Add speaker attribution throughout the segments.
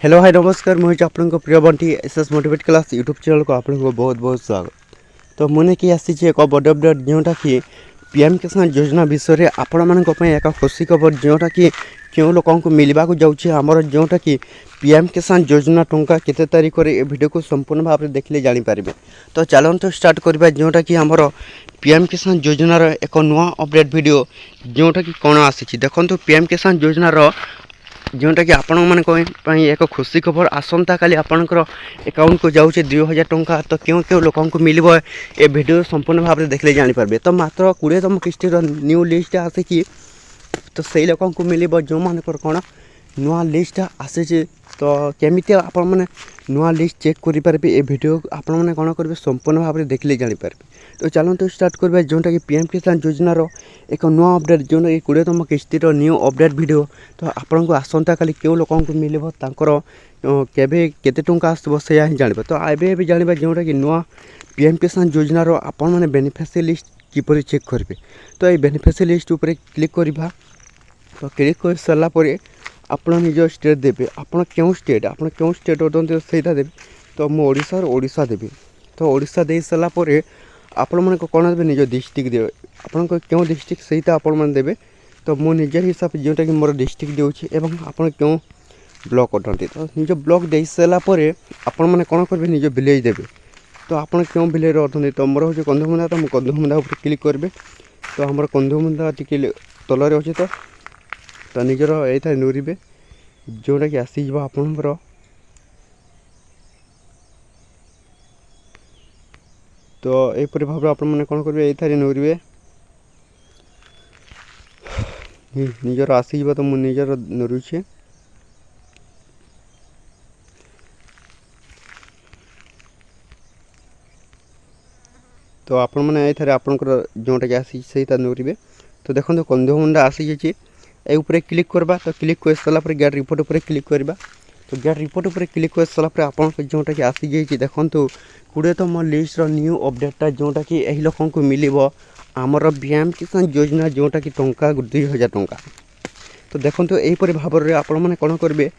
Speaker 1: Hello hi नमस्कार मुझे आपन प्रिय Bunty SS motivate class YouTube channel को आपन को बहुत बहुत स्वागत। तो मुझे कि आसी एक बड़ अपडेट जोटा कि पीएम किसान योजना विषय में आपण मान एक खुशी खबर जोटा कि क्यों लोक मिलवा जाऊँगी आमर जोटा कि पीएम किसान योजना टंका केते तारीख में ये वीडियो को संपूर्ण भाव में देखले जानीपारे। तो चलते स्टार्ट करवा जोटा कि आमर पीएम किसान योजनार एक नुआ अपडेट वीडियो जोटा कि कौन आसी देखो पीएम किसान योजनार जोटा कि आपण मानी एक खुशी खबर आसंता काली आपणकर अकाउंट को जाऊँचे 2000 टंका। तो क्यों क्यों लोक मिल ए वीडियो संपूर्ण भाव में देखले जानीपारे। तो मात्र 20तम किस्ती न्यू लिस्ट आसिकी तो सही लोक मिल जो मानकर कौन नुआ लिस्ट आसी। तो केमिति आपण माने नुआ लिस्ट चेक करेंगे ए वीडियो आपण मैंने कौन करेंगे संपूर्ण भाव में देखले जानीपारे। तो चलते स्टार्ट करवा जोटा कि पीएम किसान योजनार एक नुआ अपडेट जोटा कि 20तम किस्तीर न्यू अपडेट वीडियो। तो आपन को आसंता काली क्यों लोक मिल केबे केते टंका आसो से ही जान। तो एबे जाना जोटा कि नुआ पीएम किसान योजनार आपण मैंने बेनिफिशियरी लिस्ट किपर चेक करेंगे। तो ये बेनिफिशियरी लिस्ट उपर क्लिक करवा। तो क्लिक कर सारापर आप निज स्टेट देवे आप क्यों स्टेट होते सहीटा देवे। तो मुझे ओडिशा देवी। तो ओडिशा दे सारापर आपण मैंने कौन देवे निज डिस्ट्रिक्ट देवे आपण क्यों डिस्ट्रिक्ट सहीटा आपण मैंने देवे। तो मो निजर हिसाब से जोटा कि मोर डिस्ट्रिक्ट देउछि एवं आपण क्यों ब्लॉक अटंती। तो निज ब्लॉक दे सारापर आपण मैंने कौन करेंगे निज विलेज देवे। तो आप क्यों विलेज अटंती। तो मोर हूँ कंधमुंदा। तो मुझे कंधमुंदा उपर क्लिक करेंगे। तो आमर कंधमुंदा टी तलरे अच्छे। तो निजर ये नूरीबे जोटा कि आसीज आपणकर तो यहपरी भाव आप कौन करेंगे ये नूरीबे निजर आसीज। तो मुझे निजर नूरुचे। तो आपण मैंने ये आपणकर जोटा कि आसी सहीटा नूरीबे। तो देखो कंधमुंडा आसी जाइए ये क्लिक करवा। तो क्लिक कर सारापर गेट रिपोर्ट उपर क्लिक करवा। तो गेट रिपोर्ट उपर क्लिक कर सारापर आप जोटा कि आसी जाइए देखो 20तम लिस्टर न्यू अपडेटा जोटा कि यही लोक मिल आमर पीएम किसान योजना जोटा कि टंका 2000 टंका। तो देखो यहपरी भाव में आपण मैंने कौन करेंगे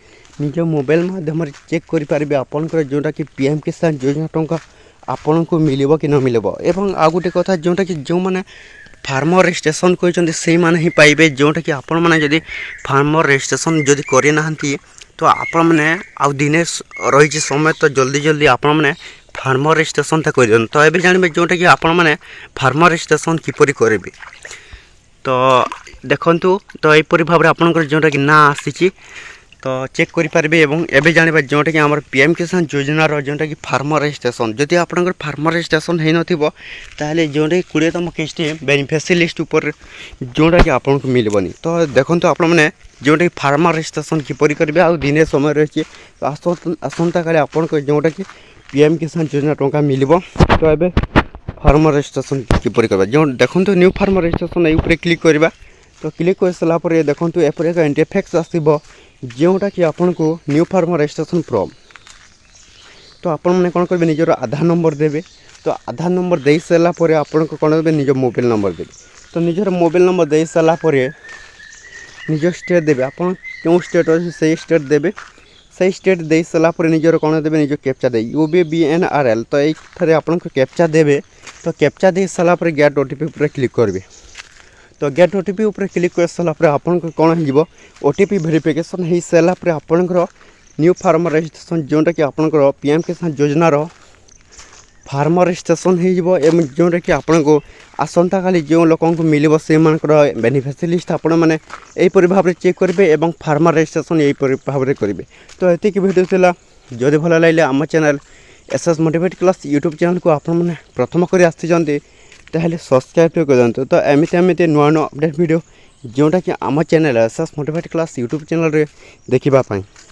Speaker 1: निज मोबाइल माध्यम चेक करेंगे आपंकर जोटा कि पीएम किसान योजना टंका आपण को मिल कि न मिल। एवं आ गोटे कथा जोटा कि जो मैंने फार्मर रजिस्ट्रेशन कहते से मैंने ही पाइबे जोटा कि आपण मैंने जदि फार्मर रजिस्ट्रेशन जदि करना तो आपण मैंने आउ दिने रही समय तो जल्दी जल्दी आपण मैंने फार्मर रजिस्ट्रेशन कर। तो ये जानवे जोटा कि आपण मैंने फार्मर रजिस्ट्रेशन किपरि करेंगे। तो देखु तो यहपरी भाव में आपंकर जोटा कि ना आसी तो चेक करेंगे। एवं जानवे जोटा कि आम पीएम किसान योजनार जोटा कि फार्मर रजिस्ट्रेशन जदि आपंकर फार्मर रजिस्ट्रेशन हो नाले जोटा कि 20तम किस्ती बेनिफिशियरी लिस्ट उपर जोटा कि आपन को मिलबनी। तो देखो आप जोटा कि फार्मर रजिस्ट्रेशन किपरि करेंगे आ दिन समय रही। तो आसंता काले आपन जोटा कि पीएम किसान योजना टंका मिल। तो ये फार्मर रजिस्ट्रेशन किपरि करबा जो देखो न्यू फार्मर रजिस्ट्रेशन ये क्लिक करवा। तो क्लिक कर सारापर देखो एपर एक इंटरफेस आसो जोटा कि आपन को न्यू फार्मर रजिस्ट्रेशन फॉर्म। तो आपण मैंने कौन करेंगे निजर आधार नंबर देवे। तो आधार नंबर दे सारापर आपन को कौन देवे निज मोबाइल नंबर देवे। तो निजर मोबाइल नंबर दे सारापर निज स्टेट देवे आपन क्यों स्टेट अच्छे से स्टेट देवे। सही स्टेट दे सारापर निजर कौन देवे निज कैप्चा दे UBBNRL। तो ये आपन को कैप्चा देवे। तो कैप्चा दे सारापर गेट OTP उपर क्लिक करेंगे। तो गेट OTP उपर क्लिक कर सारापर आपन को कौन हो OTP वेरिफिकेशन हो सारापर आपंकर न्यू फार्मर रजिस्ट्रेशन जोटा कि आपंकर पीएम किसान योजनार फार्मर रजिस्ट्रेशन हो जोटा कि आपन को आसंता काली जो लोक मिल से बेनिफिशियरी लिस्ट आपण मैंने यहपरी भाव में चेक करेंगे और फार्मर रजिस्ट्रेशन यहपरी भाव में करेंगे। तो ये वीडियो था जदि भल लगे आम channel SS motivate class YouTube channel को आपने प्रथम कर आसी ताहले सब्सक्राइब कर दिंतु। तो एमती नुआ नुआ अपडेट वीडियो जोटा कि आम channel SS motivate class YouTube channel रे देखिबा पाई।